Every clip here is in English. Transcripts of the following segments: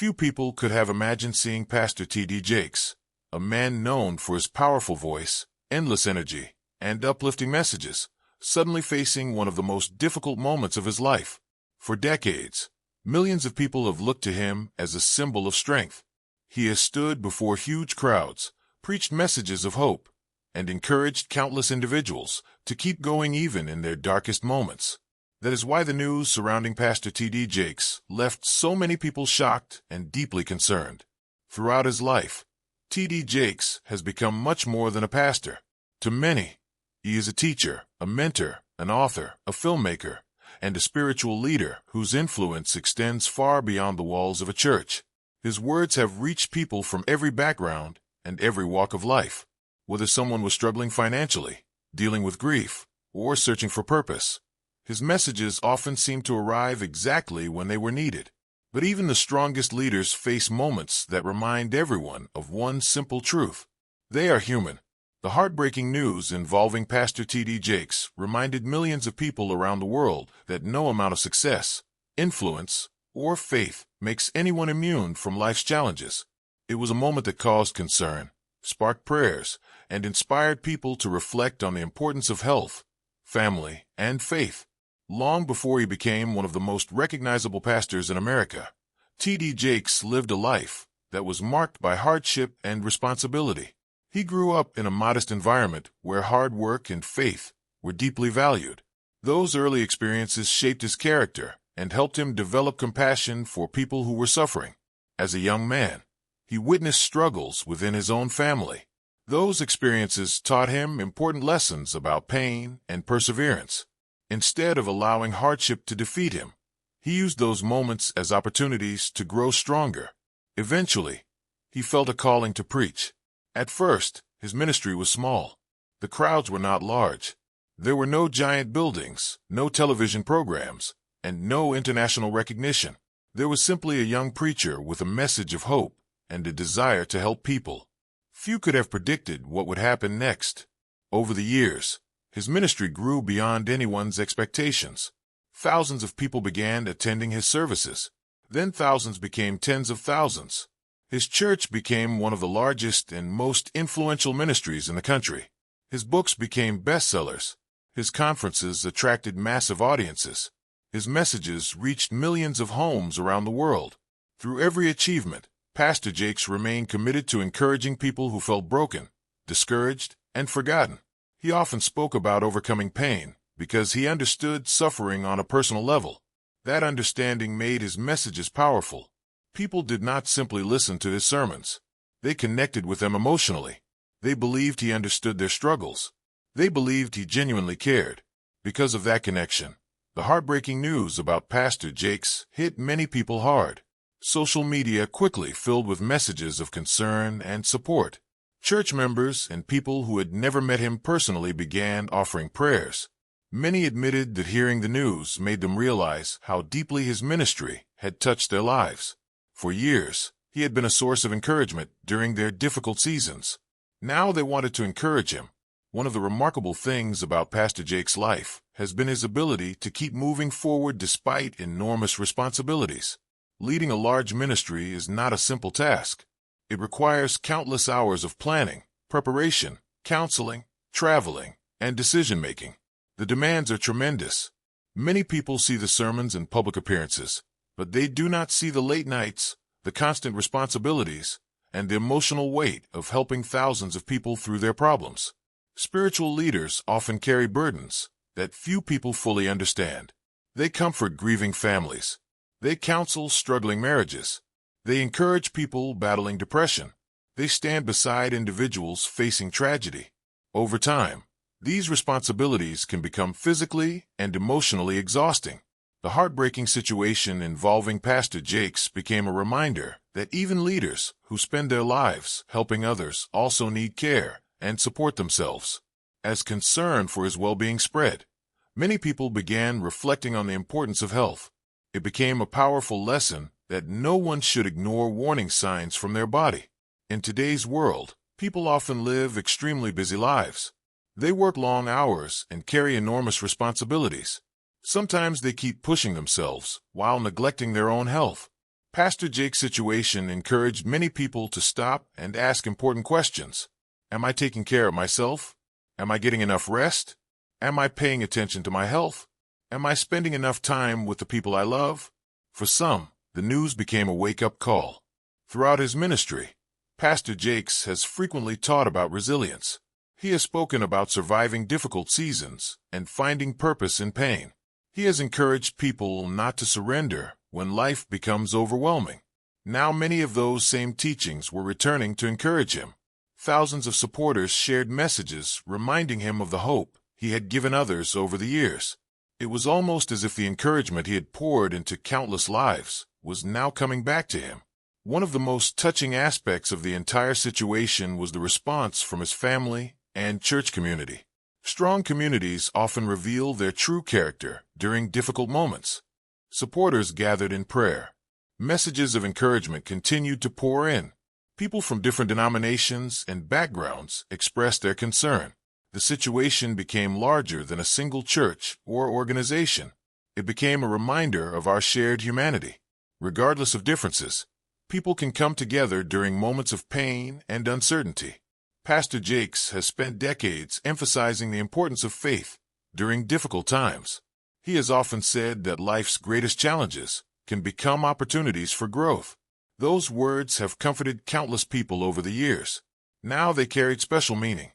Few people could have imagined seeing Pastor T.D. Jakes, a man known for his powerful voice, endless energy, and uplifting messages, suddenly facing one of the most difficult moments of his life. For decades, millions of people have looked to him as a symbol of strength. He has stood before huge crowds, preached messages of hope, and encouraged countless individuals to keep going even in their darkest moments. That is why the news surrounding Pastor T.D. Jakes left so many people shocked and deeply concerned. Throughout his life, T.D. Jakes has become much more than a pastor. To many, he is a teacher, a mentor, an author, a filmmaker, and a spiritual leader whose influence extends far beyond the walls of a church. His words have reached people from every background and every walk of life. Whether someone was struggling financially, dealing with grief, or searching for purpose, his messages often seem to arrive exactly when they were needed. But even the strongest leaders face moments that remind everyone of one simple truth. They are human. The heartbreaking news involving Pastor T.D. Jakes reminded millions of people around the world that no amount of success, influence, or faith makes anyone immune from life's challenges. It was a moment that caused concern, sparked prayers, and inspired people to reflect on the importance of health, family, and faith. Long before he became one of the most recognizable pastors in America, T.D. Jakes lived a life that was marked by hardship and responsibility. He grew up in a modest environment where hard work and faith were deeply valued. Those early experiences shaped his character and helped him develop compassion for people who were suffering. As a young man, he witnessed struggles within his own family. Those experiences taught him important lessons about pain and perseverance. Instead of allowing hardship to defeat him, he used those moments as opportunities to grow stronger. Eventually, he felt a calling to preach. At first, his ministry was small. The crowds were not large. There were no giant buildings, no television programs, and no international recognition. There was simply a young preacher with a message of hope and a desire to help people. Few could have predicted what would happen next. Over the years, his ministry grew beyond anyone's expectations. Thousands of people began attending his services. Then thousands became tens of thousands. His church became one of the largest and most influential ministries in the country. His books became bestsellers. His conferences attracted massive audiences. His messages reached millions of homes around the world. Through every achievement, Pastor Jakes remained committed to encouraging people who felt broken, discouraged, and forgotten. He often spoke about overcoming pain because he understood suffering on a personal level. That understanding made his messages powerful. People did not simply listen to his sermons. They connected with them emotionally. They believed he understood their struggles. They believed he genuinely cared. Because of that connection, the heartbreaking news about Pastor Jakes hit many people hard. Social media quickly filled with messages of concern and support. Church members and people who had never met him personally began offering prayers. Many admitted that hearing the news made them realize how deeply his ministry had touched their lives. For years, he had been a source of encouragement during their difficult seasons. Now they wanted to encourage him. One of the remarkable things about Pastor Jakes' life has been his ability to keep moving forward despite enormous responsibilities. Leading a large ministry is not a simple task. It requires countless hours of planning, preparation, counseling, traveling, and decision-making. The demands are tremendous. Many people see the sermons and public appearances, but they do not see the late nights, the constant responsibilities, and the emotional weight of helping thousands of people through their problems. Spiritual leaders often carry burdens that few people fully understand. They comfort grieving families. They counsel struggling marriages. They encourage people battling depression. They stand beside individuals facing tragedy. Over time, these responsibilities can become physically and emotionally exhausting. The heartbreaking situation involving Pastor Jakes became a reminder that even leaders who spend their lives helping others also need care and support themselves. As concern for his well-being spread, many people began reflecting on the importance of health. It became a powerful lesson that no one should ignore warning signs from their body. In today's world, people often live extremely busy lives. They work long hours and carry enormous responsibilities. Sometimes they keep pushing themselves while neglecting their own health. Pastor Jake's situation encouraged many people to stop and ask important questions. Am I taking care of myself? Am I getting enough rest? Am I paying attention to my health? Am I spending enough time with the people I love? For some, the news became a wake-up call. Throughout his ministry, Pastor Jakes has frequently taught about resilience. He has spoken about surviving difficult seasons and finding purpose in pain. He has encouraged people not to surrender when life becomes overwhelming. Now many of those same teachings were returning to encourage him. Thousands of supporters shared messages reminding him of the hope he had given others over the years. It was almost as if the encouragement he had poured into countless lives was now coming back to him. One of the most touching aspects of the entire situation was the response from his family and church community. Strong communities often reveal their true character during difficult moments. Supporters gathered in prayer. Messages of encouragement continued to pour in. People from different denominations and backgrounds expressed their concern. The situation became larger than a single church or organization. It became a reminder of our shared humanity. Regardless of differences, people can come together during moments of pain and uncertainty. Pastor Jakes has spent decades emphasizing the importance of faith during difficult times. He has often said that life's greatest challenges can become opportunities for growth. Those words have comforted countless people over the years. Now they carried special meaning.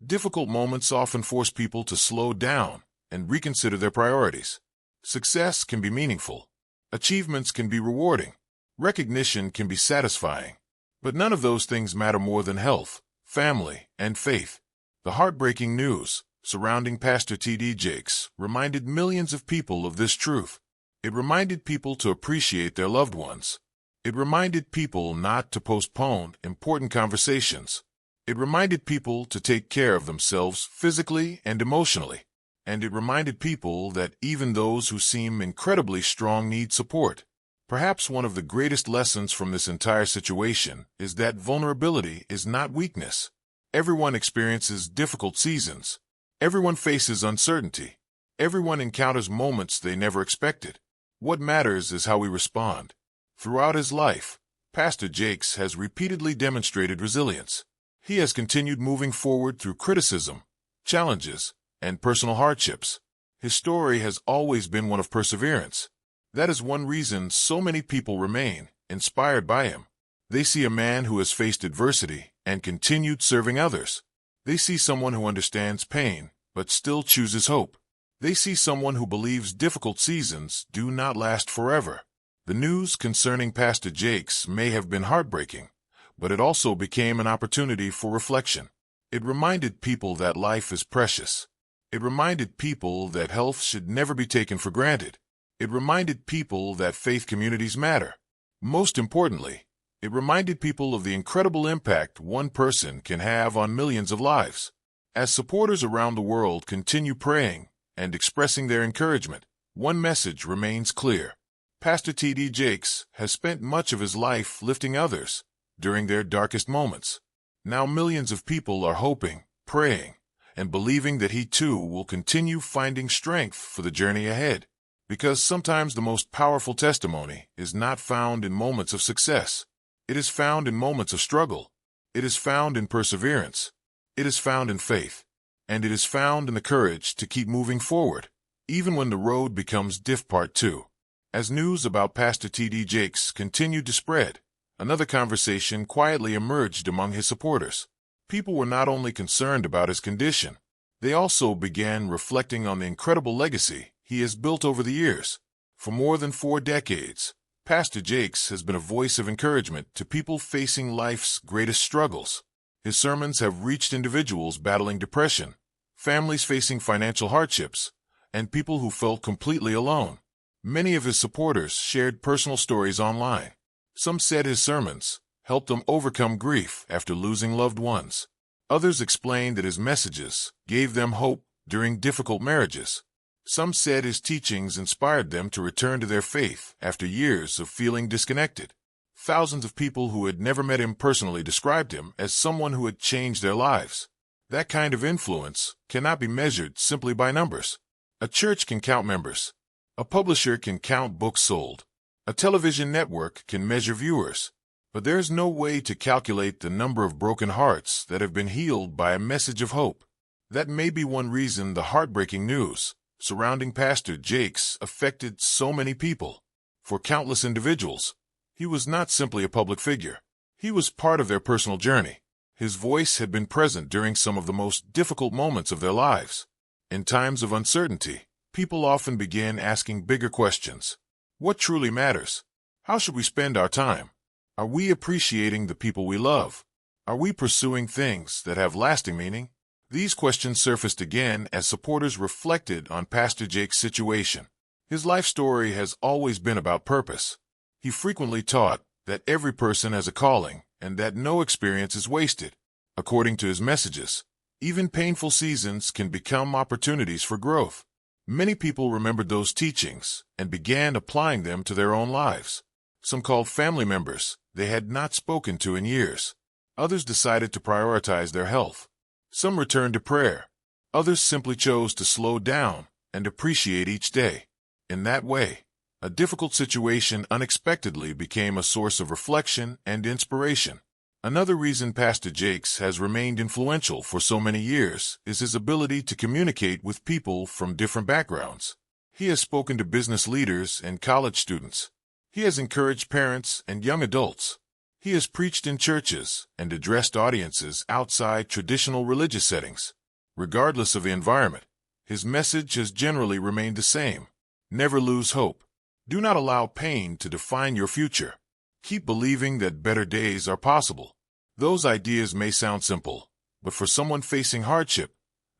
Difficult moments often force people to slow down and reconsider their priorities. Success can be meaningful. Achievements can be rewarding. Recognition can be satisfying. But none of those things matter more than health, family, and faith. The heartbreaking news surrounding Pastor T.D. Jakes reminded millions of people of this truth. It reminded people to appreciate their loved ones. It reminded people not to postpone important conversations. It reminded people to take care of themselves physically and emotionally. And it reminded people that even those who seem incredibly strong need support. Perhaps one of the greatest lessons from this entire situation is that vulnerability is not weakness. Everyone experiences difficult seasons. Everyone faces uncertainty. Everyone encounters moments they never expected. What matters is how we respond. Throughout his life, Pastor Jakes has repeatedly demonstrated resilience. He has continued moving forward through criticism, challenges, and personal hardships. His story has always been one of perseverance. That is one reason so many people remain inspired by him. They see a man who has faced adversity and continued serving others. They see someone who understands pain but still chooses hope. They see someone who believes difficult seasons do not last forever. The news concerning Pastor Jakes may have been heartbreaking, but it also became an opportunity for reflection. It reminded people that life is precious. It reminded people that health should never be taken for granted. It reminded people that faith communities matter. Most importantly, it reminded people of the incredible impact one person can have on millions of lives. As supporters around the world continue praying and expressing their encouragement, one message remains clear. Pastor T.D. Jakes has spent much of his life lifting others during their darkest moments. Now millions of people are hoping, praying, and believing that he too will continue finding strength for the journey ahead. Because sometimes the most powerful testimony is not found in moments of success. It is found in moments of struggle. It is found in perseverance. It is found in faith. And it is found in the courage to keep moving forward, even when the road becomes diff part 2. As news about Pastor T.D. Jakes continued to spread, another conversation quietly emerged among his supporters. People were not only concerned about his condition, they also began reflecting on the incredible legacy he has built over the years. For more than 4 decades, Pastor Jakes has been a voice of encouragement to people facing life's greatest struggles. His sermons have reached individuals battling depression, families facing financial hardships, and people who felt completely alone. Many of his supporters shared personal stories online. Some said his sermons helped them overcome grief after losing loved ones. Others explained that his messages gave them hope during difficult marriages. Some said his teachings inspired them to return to their faith after years of feeling disconnected. Thousands of people who had never met him personally described him as someone who had changed their lives. That kind of influence cannot be measured simply by numbers. A church can count members. A publisher can count books sold. A television network can measure viewers, but there's no way to calculate the number of broken hearts that have been healed by a message of hope. That may be one reason the heartbreaking news surrounding Pastor Jakes affected so many people. For countless individuals, he was not simply a public figure. He was part of their personal journey. His voice had been present during some of the most difficult moments of their lives. In times of uncertainty, people often begin asking bigger questions. What truly matters? How should we spend our time? Are we appreciating the people we love? Are we pursuing things that have lasting meaning? These questions surfaced again as supporters reflected on Pastor Jake's situation. His life story has always been about purpose. He frequently taught that every person has a calling and that no experience is wasted. According to his messages, even painful seasons can become opportunities for growth. Many people remembered those teachings and began applying them to their own lives. Some called family members they had not spoken to in years. Others decided to prioritize their health. Some returned to prayer. Others simply chose to slow down and appreciate each day. In that way, a difficult situation unexpectedly became a source of reflection and inspiration. Another reason Pastor Jakes has remained influential for so many years is his ability to communicate with people from different backgrounds. He has spoken to business leaders and college students. He has encouraged parents and young adults. He has preached in churches and addressed audiences outside traditional religious settings. Regardless of the environment, his message has generally remained the same. Never lose hope. Do not allow pain to define your future. Keep believing that better days are possible. Those ideas may sound simple, but for someone facing hardship,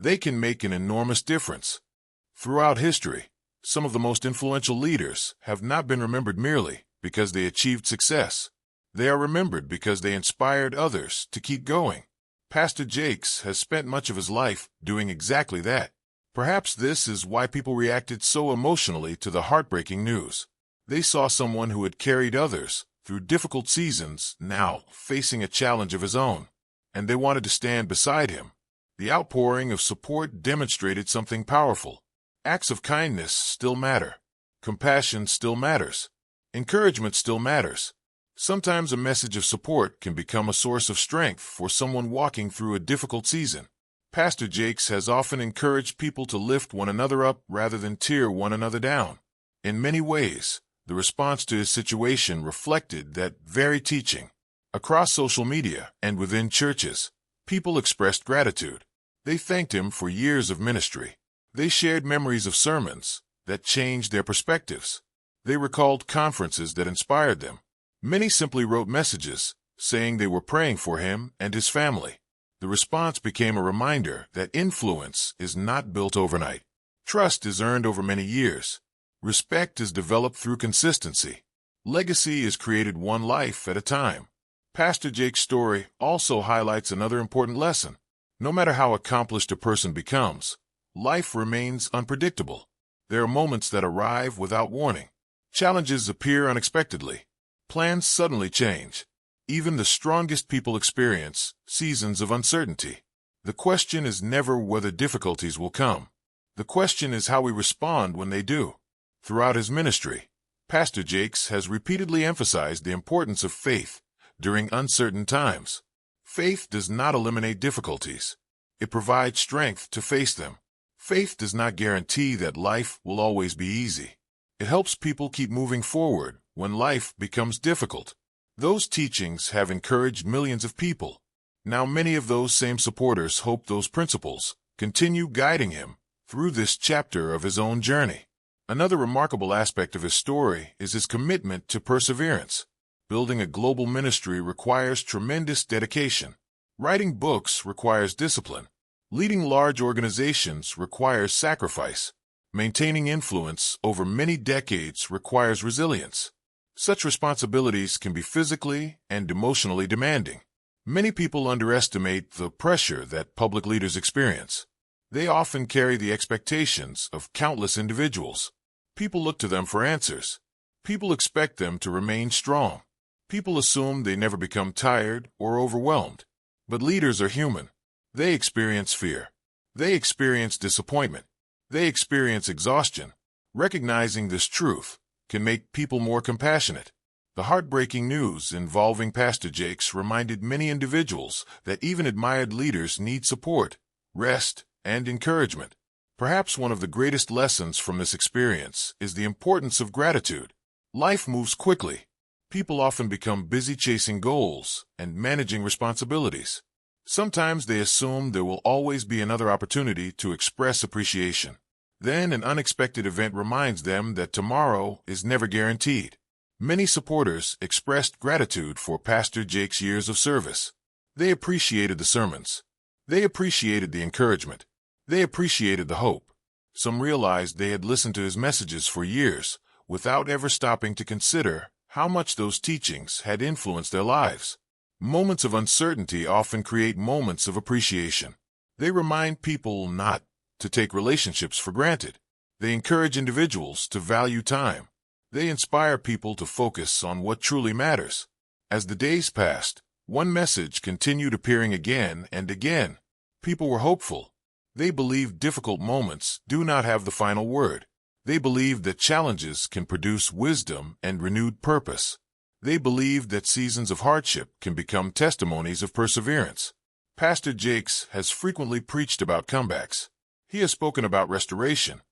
they can make an enormous difference. Throughout history, some of the most influential leaders have not been remembered merely because they achieved success. They are remembered because they inspired others to keep going. Pastor Jakes has spent much of his life doing exactly that. Perhaps this is why people reacted so emotionally to the heartbreaking news. They saw someone who had carried others through difficult seasons now facing a challenge of his own, and they wanted to stand beside him. The outpouring of support demonstrated something powerful. Acts of kindness still matter. Compassion still matters. Encouragement still matters. Sometimes a message of support can become a source of strength for someone walking through a difficult season. Pastor Jakes has often encouraged people to lift one another up rather than tear one another down. In many ways, the response to his situation reflected that very teaching. Across social media and within churches, people expressed gratitude. They thanked him for years of ministry. They shared memories of sermons that changed their perspectives. They recalled conferences that inspired them. Many simply wrote messages saying they were praying for him and his family. The response became a reminder that influence is not built overnight. Trust is earned over many years. Respect is developed through consistency. Legacy is created one life at a time. Pastor Jake's story also highlights another important lesson. No matter how accomplished a person becomes, life remains unpredictable. There are moments that arrive without warning. Challenges appear unexpectedly. Plans suddenly change. Even the strongest people experience seasons of uncertainty. The question is never whether difficulties will come. The question is how we respond when they do. Throughout his ministry, Pastor Jakes has repeatedly emphasized the importance of faith during uncertain times. Faith does not eliminate difficulties. It provides strength to face them. Faith does not guarantee that life will always be easy. It helps people keep moving forward when life becomes difficult. Those teachings have encouraged millions of people. Now many of those same supporters hope those principles continue guiding him through this chapter of his own journey. Another remarkable aspect of his story is his commitment to perseverance. Building a global ministry requires tremendous dedication. Writing books requires discipline. Leading large organizations requires sacrifice. Maintaining influence over many decades requires resilience. Such responsibilities can be physically and emotionally demanding. Many people underestimate the pressure that public leaders experience. They often carry the expectations of countless individuals. People look to them for answers. People expect them to remain strong. People assume they never become tired or overwhelmed. But leaders are human. They experience fear. They experience disappointment. They experience exhaustion. Recognizing this truth can make people more compassionate. The heartbreaking news involving Pastor Jakes reminded many individuals that even admired leaders need support, rest, and encouragement. Perhaps one of the greatest lessons from this experience is the importance of gratitude. Life moves quickly. People often become busy chasing goals and managing responsibilities. Sometimes they assume there will always be another opportunity to express appreciation. Then an unexpected event reminds them that tomorrow is never guaranteed. Many supporters expressed gratitude for Pastor Jake's years of service. They appreciated the sermons. They appreciated the encouragement. They appreciated the hope. Some realized they had listened to his messages for years without ever stopping to consider how much those teachings had influenced their lives. Moments of uncertainty often create moments of appreciation. They remind people not to take relationships for granted. They encourage individuals to value time. They inspire people to focus on what truly matters. As the days passed, one message continued appearing again and again. People were hopeful. They believed difficult moments do not have the final word. They believed that challenges can produce wisdom and renewed purpose. They believed that seasons of hardship can become testimonies of perseverance. Pastor Jakes has frequently preached about comebacks. He has spoken about restoration.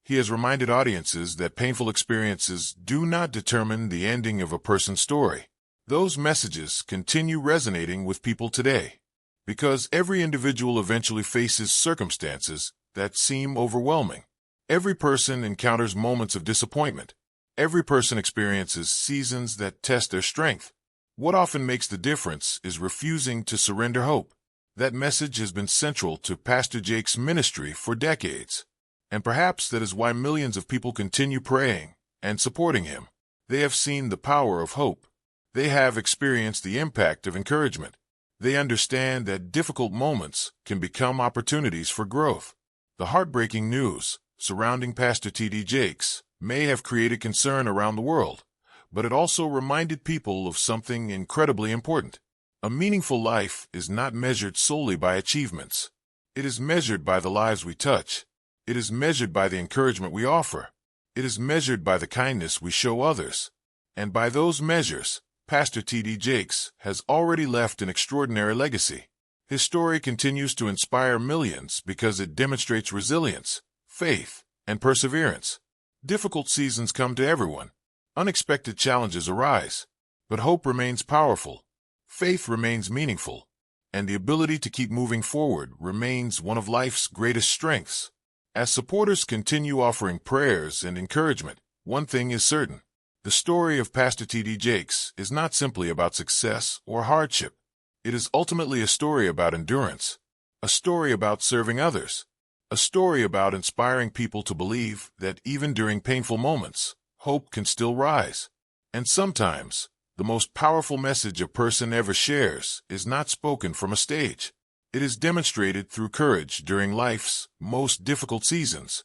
He has reminded audiences that painful experiences do not determine the ending of a person's story. Those messages continue resonating with people today, because every individual eventually faces circumstances that seem overwhelming. Every person encounters moments of disappointment. Every person experiences seasons that test their strength. What often makes the difference is refusing to surrender hope. That message has been central to Pastor Jake's ministry for decades. And perhaps that is why millions of people continue praying and supporting him. They have seen the power of hope. They have experienced the impact of encouragement. They understand that difficult moments can become opportunities for growth. The heartbreaking news surrounding Pastor T.D. Jakes may have created concern around the world, but it also reminded people of something incredibly important. A meaningful life is not measured solely by achievements. It is measured by the lives we touch. It is measured by the encouragement we offer. It is measured by the kindness we show others. And by those measures, Pastor T.D. Jakes has already left an extraordinary legacy. His story continues to inspire millions because it demonstrates resilience, faith, and perseverance. Difficult seasons come to everyone. Unexpected challenges arise. But hope remains powerful. Faith remains meaningful. And the ability to keep moving forward remains one of life's greatest strengths. As supporters continue offering prayers and encouragement, one thing is certain. The story of Pastor T.D. Jakes is not simply about success or hardship. It is ultimately a story about endurance, a story about serving others, a story about inspiring people to believe that even during painful moments, hope can still rise. And sometimes, the most powerful message a person ever shares is not spoken from a stage. It is demonstrated through courage during life's most difficult seasons.